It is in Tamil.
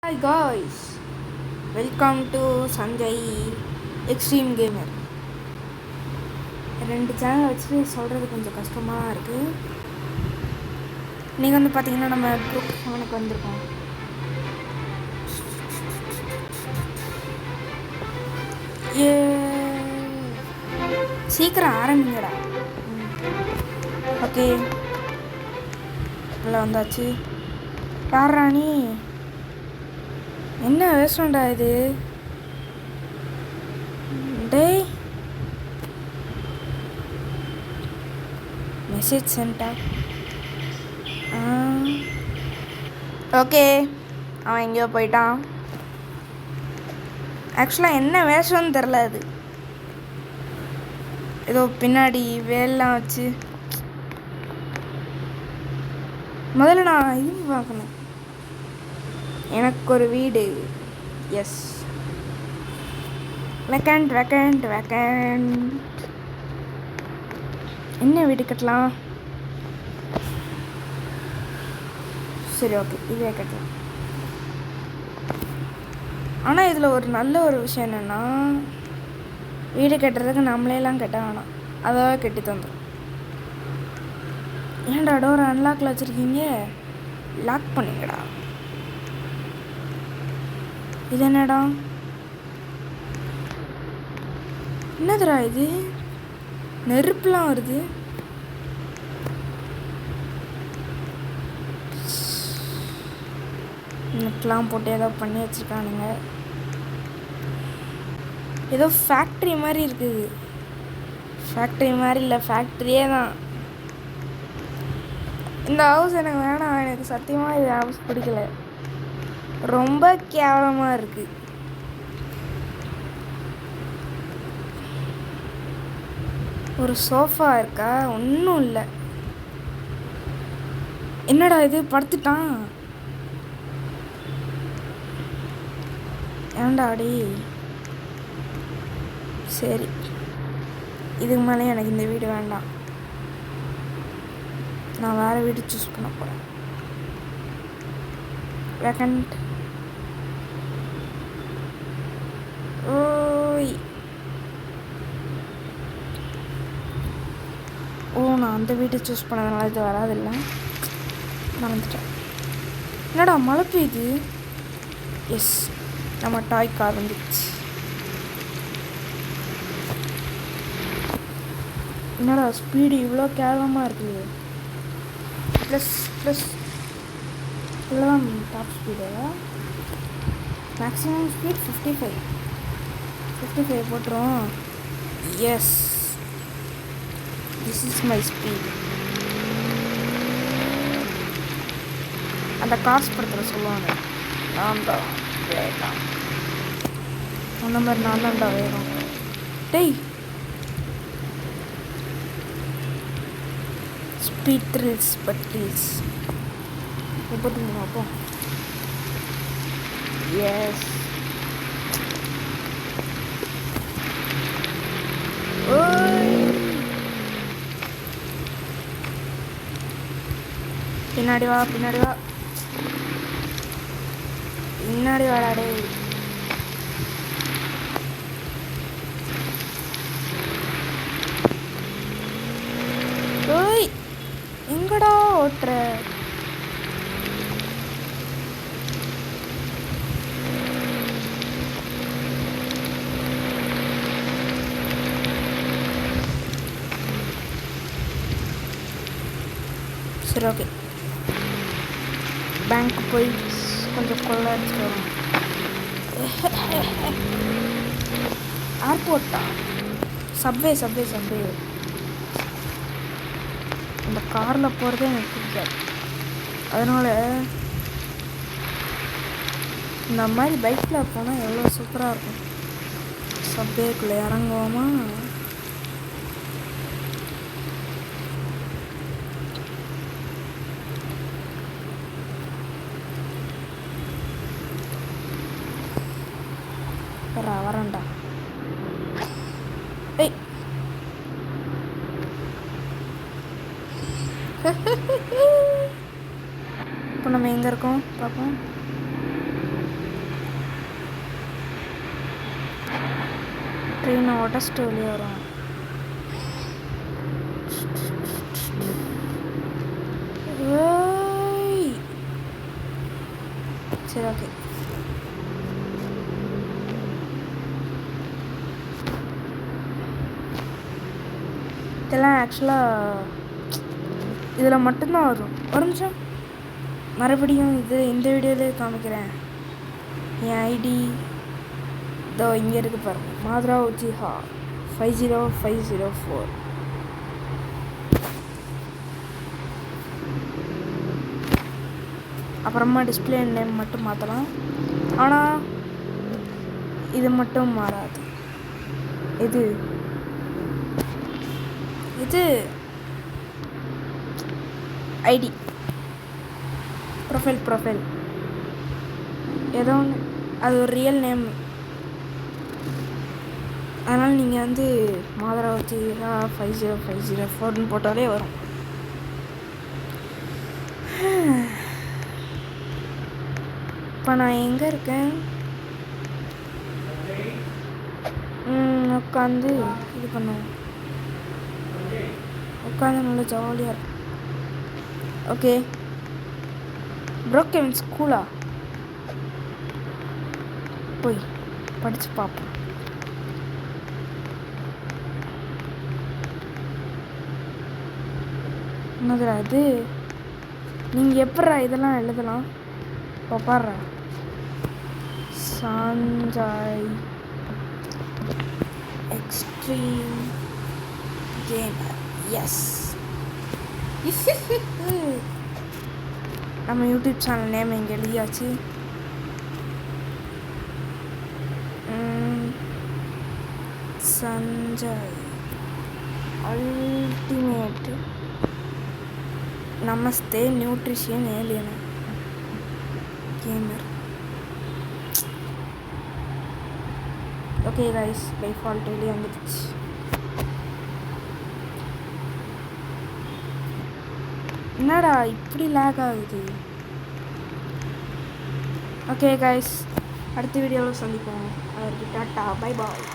Hi guys, welcome to Sanjay Extreme Gamer. ரெண்டு சேனல் வச்சுட்டு சொல்கிறது கொஞ்சம் கஷ்டமாக தான் இருக்குது. நீங்கள் பார்த்தீங்கன்னா நம்ம ப்ரூக் ஃபோனுக்கு வந்திருக்கோம். ஏ சீக்கிரம் ஆரம்பிங்கடா. ஓகே, உள்ள வந்தாச்சு. யார் ராணி? என்ன ரெஸ்டாரண்டா இது? டேய், மெசேஜ் சென்டா? ஓகே, அவன் எங்கேயோ போயிட்டான். ஆக்சுவலாக என்ன வேஷம்னு தெரில. அது ஏதோ பின்னாடி வேலாம் வச்சு. முதல்ல நான் இது பார்க்கணும். எனக்கு ஒரு வீடு. Yes, vacant. என்ன வீடு கட்டலாம்? சரி, ஓகே, இதே கட்டலாம். ஆனால் இதில் ஒரு நல்ல ஒரு விஷயம் என்னென்னா, வீடு கட்டுறதுக்கு நம்மளேலாம் கட்ட வேணாம், அதாவது கட்டி தந்துடும். ஏன்டா டோர் அன்லாக்கில் வச்சுருக்கீங்க? லாக் பண்ணிங்கடா. இது என்னடா? என்னதுடா இது? நெருப்புலாம் வருது. நெட்லாம் போட்டு ஏதோ பண்ணி வச்சுருக்கானுங்க. ஏதோ ஃபேக்ட்ரி மாதிரி இருக்குது. ஃபேக்ட்ரி மாதிரி இல்லை, ஃபேக்ட்ரியே தான். இந்த ஹவுஸ் எனக்கு வேணாம். எனக்கு சத்தியமாக இது ஹவுஸ் பிடிக்கல. ரொம்ப கேவலமாக இருக்குது. ஒரு சோஃபா இருக்கா? ஒன்றும் இல்லை. என்னடா இது? படுத்துட்டான். ஏண்டாடி? சரி, இதுக்கு மேலே எனக்கு இந்த வீடு வேண்டாம். நான் வேறு வீடு சூஸ் பண்ண போகிறேன். வேக்கண்ட். ஓய், நான் அந்த வீட்டை சூஸ் பண்ணதுனால இது வராதில்லை. மறந்துட்டேன். என்னடா மழை பெய்யுது? எஸ், நம்ம டாய் கார் வந்துச்சு. என்னடா ஸ்பீடு இவ்வளோ கேவலமாக இருக்குது? ப்ளஸ் இவ்வளோதான் டாப் ஸ்பீடு. மேக்ஸிமம் ஸ்பீட் 55 போட்டுரும். Yes, this is my speed. அந்த காசு படத்தில் சொல்லுவாங்க, நான் தான் வேகம். அந்த மாதிரி நான் தான்டா வேகம். டேய், ஸ்பீட் த்ரில்ஸ் பட் கில்ஸ். 33 அப்போ. எஸ், பின்னாடி வா, பின்னாடி வாடா. டேய், ஓய், எங்கடா ஓட்டுற? சரி, ஓகே, பேங்க்கு போய் கொஞ்சம் கொள்ள அடிச்சுட்டு வரும். ஏர்போர்ட்டா? சப்வே. இந்த காரில் போகிறதே எனக்கு பிடிக்காது. அதனால் இந்த மாதிரி பைக்கில் போனால் எவ்வளோ சூப்பராக இருக்கும். சப்வேக்குள்ளே இறங்குவோமா? வரேன்டா. ஏய், இப்போ நம்ம எங்கே இருக்கோம் பார்ப்போம். ட்ரெயினை உடச்சிட்டு வெளியே வரும். சரி ஓகே. இதெல்லாம் ஆக்சுவலாக இதில் மட்டும்தான் வரும். ஒரு நிமிஷம், மறுபடியும் இந்த வீடியோவிலே காமிக்கிறேன். என் ஐடி இதோ இங்கே இருக்குது பாருங்க, மாத்ரா உச்சிஹா 50504. அப்புறமா டிஸ்பிளே நேம் மட்டும் மாற்றலாம். ஆனால் இது மட்டும் மாறாது. இது ஐடி ப்ரொஃபைல் ஏதோ ஒன்று, அது ஒரு ரியல் நேம். அதனால் நீங்கள் வந்து மாதரா வச்சு 50504 போட்டாலே வரும். இப்போ நான் எங்கே இருக்கேன்? உட்காந்து இது பண்ணுவோம். உட்காந்து நல்லா ஜாலியாக இருக்கும். ஓகே, ப்ரோக்கன் ஸ்கூலா போய் படித்து பார்ப்போம். என்னதுடா இது? நீங்கள் எப்பட்றா இதெல்லாம் எழுதலாம்? பாடுறா சாஞ்சாய் எக்ஸ்ட்ரீம் கேமர். எஸ், நம்ம யூடியூப் சேனல் நேம் இங்கே எழுதியாச்சு. சஞ்சய் அல்டிமேட் நமஸ்தே nutrition alien gamer. Okay guys, by fault வெளியே வந்துடுச்சு. என்னடா இப்படி லேக் ஆகுது? ஓகே கைஸ், அடுத்த வீடியோவில் சந்திப்போம். அதற்கு டாட்டா, பை பாய்.